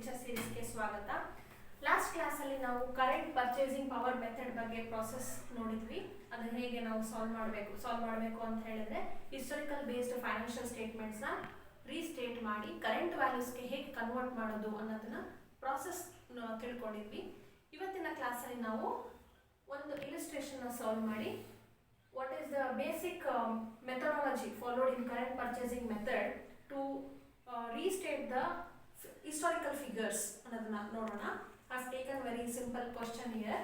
Lecture ಸೀರೀಸ್ಗೆ ಸ್ವಾಗತ. Last ಕ್ಲಾಸಲ್ಲಿ ನಾವು ಕರೆಂಟ್ ಪರ್ಚೇಸಿಂಗ್ ಪವರ್ ಮೆಥಡ್ ಬಗ್ಗೆ ಪ್ರಾಸೆಸ್ ನೋಡಿದ್ವಿ. ಅದನ್ನು ಹೇಗೆ ನಾವು ಸಾಲ್ವ್ ಮಾಡಬೇಕು ಅಂತ ಹೇಳಿದ್ರೆ ಹಿಸ್ಟಾರಿಕಲ್ ಬೇಸ್ಡ್ ಫೈನಾನ್ಷಿಯಲ್ ಸ್ಟೇಟ್ಮೆಂಟ್ಸ್ನ ರೀಸ್ಟೇಟ್ ಮಾಡಿ ಕರೆಂಟ್ ವ್ಯಾಲ್ಯೂಸ್ಗೆ ಹೇಗೆ ಕನ್ವರ್ಟ್ ಮಾಡೋದು ಅನ್ನೋದನ್ನ ಪ್ರಾಸೆಸ್ ತಿಳ್ಕೊಂಡಿದ್ವಿ. ಇವತ್ತಿನ ಕ್ಲಾಸಲ್ಲಿ ನಾವು ಒಂದು ಇಲಿಸ್ಟ್ರೇಷನ್ನ ಸಾಲ್ವ್ ಮಾಡಿ what is the basic methodology followed in current purchasing method to restate the historical figures annadana nodona. Has taken very simple question here.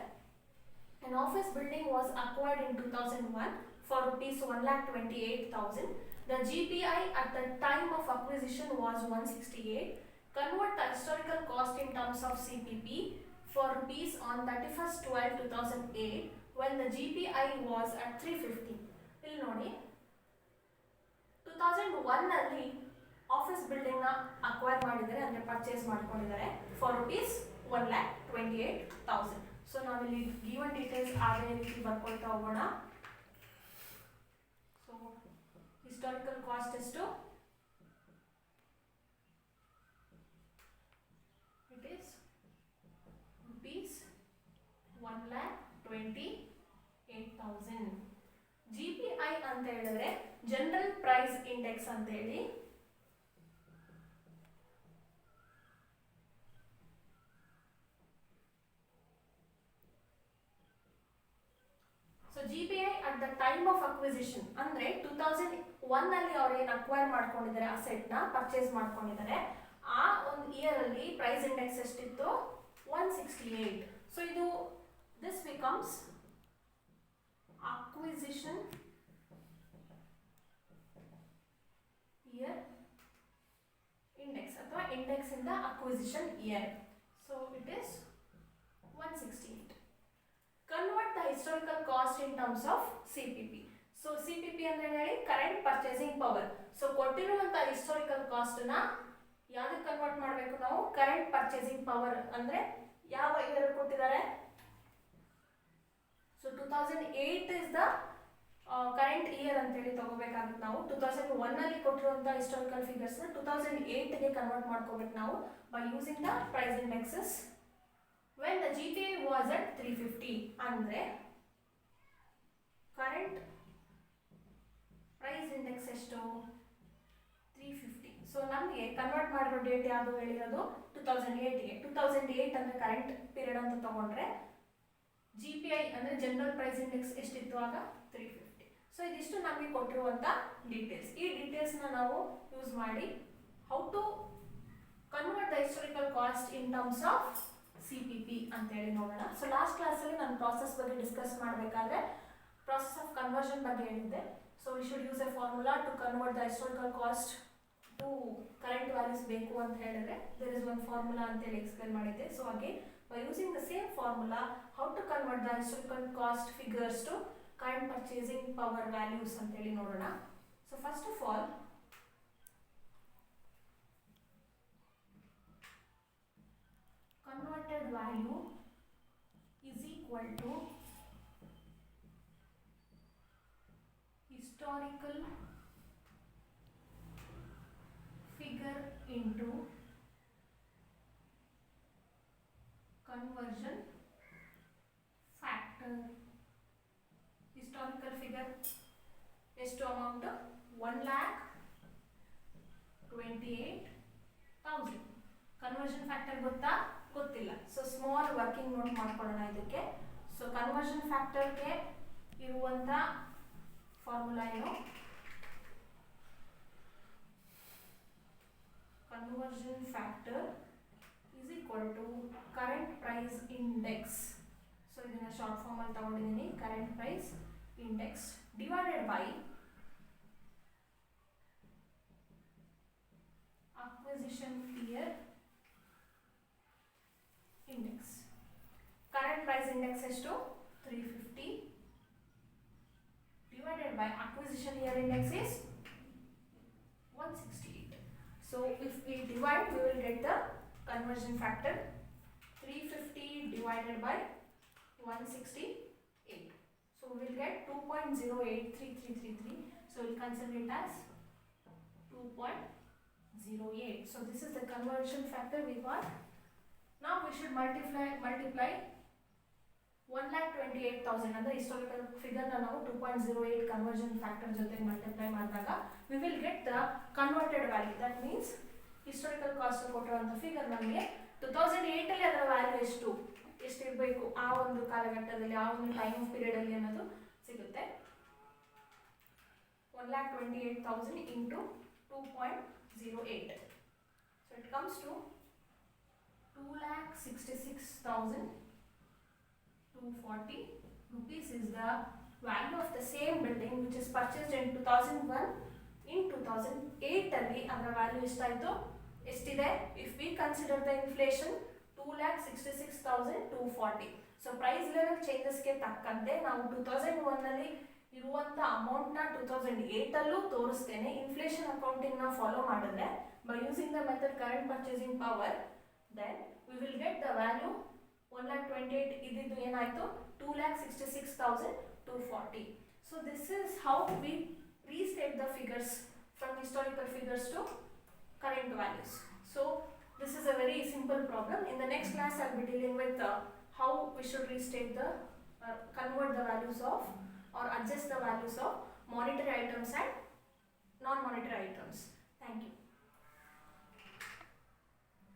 An office building was acquired in 2001 for rupees 1,28,000. The GPI at the time of acquisition was 168. Convert the historical cost in terms of CPP for rupees on 31st 12 2008 when the GPI was at 350. ಇಲ್ಲಿ ನೋಡಿ 2001 ನಲ್ಲಿ office building ನ acquire ಮಾಡಿದ್ದಾರೆ, ಅಂದ್ರೆ purchase ಮಾಡ್ಕೊಂಡಿದ್ದಾರೆ for rupees 1,28,000. So ನಾವಿಲ್ಲಿ given details ಅದೇ ರೀತಿ ಬರ್ಕೊಳ್ತಾ ಹೋಗೋಣ. ಸೊ ಹಿಸ್ಟಾರಿಕಲ್ ಕಾಸ್ಟ್ ಎಷ್ಟು? It is rupees 1,28,000. GPI ಅಂತ ಹೇಳಿದ್ರೆ ಜನರಲ್ ಪ್ರೈಸ್ ಇಂಡೆಕ್ಸ್ ಅಂತ ಹೇಳಿ. So GPI at the time of acquisition ಅಂದ್ರೆ 2001 ಅಲ್ಲಿ ಅವರು ಏನು ಅಕ್ವೈರ್ ಮಾಡ್ಕೊಂಡಿದ್ದಾರೆ, ಅಸೆಟ್ ನ ಪರ್ಚೇಸ್ ಮಾಡ್ಕೊಂಡಿದ್ದಾರೆ, ಆ ಒಂದು ಇಯರ್ ಅಲ್ಲಿ ಪ್ರೈಸ್ ಇಂಡೆಕ್ಸ್ ಎಷ್ಟಿತ್ತು? 168. ಸೊ ಇದು this becomes acquisition year index ಅಥವಾ index in the acquisition year. So it is 168. Convert the historical cost in terms of CPP. So CPP ಅಂದ್ರೆ ಹೇಳಿ current purchasing power. So ಕೊಟ್ಟಿರುವಂತ historical cost ನ ಯಾವ್ದಕ್ಕೆ convert ಮಾಡಬೇಕು ನಾವು? current purchasing power ಅಂದ್ರೆ ಯಾವ year ಕೊಟ್ಟಿದ್ದಾರೆ? So 2008 is the current year ಅಂತ ಹೇಳಿ ತಗೋಬೇಕಾಗುತ್ತೆ ನಾವು. 2001 ಅಲ್ಲಿ ಕೊಟ್ಟಿರುವಂತ ಹಿಸ್ಟಾರಿಕಲ್ ಫಿಗರ್ಸ್ ನ 2008 ಗೆ ಕನ್ವರ್ಟ್ ಮಾಡ್ಕೋಬೇಕು ನಾವು by using the price indexes when the GPI was at 350. ಅಂದ್ರೆ current price index ಎಷ್ಟು? 350. ಸೊ ನಮಗೆ ಕನ್ವರ್ಟ್ ಮಾಡಿರೋ ಡೇಟ್ ಯಾವುದು ಹೇಳಿರೋದು? 2008 ಗೆ. 2008 ಅಂದ್ರೆ ಕರೆಂಟ್ ಪೀರಿಯಡ್ ಅಂತ ತಗೊಂಡ್ರೆ GPI ಅಂದ್ರೆ ಜನರಲ್ ಪ್ರೈಸ್ ಇಂಡೆಕ್ಸ್ ಎಷ್ಟಿತ್ತು ಆಗ? 350. ಸೊ ಇದಿಷ್ಟು ನಮಗೆ ಕೊಟ್ಟಿರುವಂತ ಡೀಟೇಲ್ಸ್. ಈ ಡೀಟೇಲ್ಸ್ ನ ನಾವು ಯೂಸ್ ಮಾಡಿ how to convert the historical cost in terms of CPP ಅಂತ ಹೇಳಿ ನೋಡೋಣ. ಸೊ ಲಾಸ್ಟ್ ಕ್ಲಾಸ್ ಅಲ್ಲಿ ನಾನು ಪ್ರಾಸೆಸ್ ಬಗ್ಗೆ ಡಿಸ್ಕಸ್ ಮಾಡಬೇಕಾದ್ರೆ ಪ್ರಾಸೆಸ್ ಆಫ್ ಕನ್ವರ್ಷನ್ ಬಗ್ಗೆ ಹೇಳಿದ್ದೆ. So we should use a formula to convert the historical cost to current values ಬೇಕು ಅಂತ ಹೇಳಿದ್ರೆ ದೇರ್ ಇಸ್ ಒನ್ ಫಾರ್ಮುಲಾ ಅಂತ ಹೇಳಿ ಎಕ್ಸ್ಪ್ಲೇನ್ ಮಾಡಿದ್ದೆ. ಸೊ ಹಾಗೆ by using the same formula how to convert the historical cost figures to current purchasing power values ಅಂತ ಹೇಳಿ ನೋಡೋಣ. So first of all converted value is equal to historical figure into conversion factor. Historical figure ಎಷ್ಟು amount? 1,28,000. Conversion factor ಗೊತ್ತಾ? ಗೊತ್ತಿಲ್ಲ. So small working note ಮಾಡ್ಕೊಳ್ಳೋಣ ಇದಕ್ಕೆ. So conversion ಫ್ಯಾಕ್ಟರ್ಗೆ ಇರುವಂತ formula ಏನು? Conversion factor is equal to current price index. So ಇದನ್ನ short form ಅಲ್ಲಿ ತಗೊಂಡಿದ್ದೀನಿ. current price index divided by acquisition year index. current price index ಎಷ್ಟು? 350 divided by acquisition year index is 168. So if we divide we will get the conversion factor 350 divided by 168. So we will get 2.083333. So we will consider it as 2.08. So this is the conversion factor we got Now we should multiply 1,28,000 ಅಂದ್ರೆ historical figure na ನಾವು 2.08 conversion factor ಜೊತೆ multiply ಮಾಡಿದಾಗ we will get the converted value. That means historical cost ಕೊಟ್ಟಿರುವಂತ figure ನಮಗೆ 2008 ಅಲ್ಲಿ ಅದರ value ಎಷ್ಟಿರಬೇಕು ಆ ಒಂದು ಕಾಲಘಟ್ಟದಲ್ಲಿ ಆ ಒಂದು ಟೈಮ್ ಆಫ್ ಪೀರಿಯಡ್ ಅಲ್ಲಿ ಅನ್ನೋದು ಸಿಗುತ್ತೆ. 1,28,000 into 2.08. So it comes to 2,66,240 rupees is the value of the same building which is purchased in 2001. In 2008 ಅಲ್ಲಿ ಅದರ ವ್ಯಾಲ್ಯೂ ಎಷ್ಟಿದೆ? If we consider the inflation 2,66,240. So price level changes ಗೆ ತಕ್ಕಂತೆ ನಾವು 2001 ನಲ್ಲಿ ಇರುವಂತ ಅಮೌಂಟ್ ನ 2008 ಅಲ್ಲೂ ತೋರಿಸ್ತೇನೆ. ಇನ್ಫ್ಲೇಷನ್ ಅಕೌಂಟಿಂಗ್ ನ ಫಾಲೋ ಮಾಡಿದ್ರೆ by using the method current purchasing power, then we will get the value 1,28,000 ಇದಿದ್ದು ಏನಾಯ್ತು 2,66,240. So this is how we restate the figures from historical figures to current values. So this is a very simple problem. In the next class I'll be dealing with how we should restate the convert the values of or adjust the values of monetary items and non-monetary items. Thank you.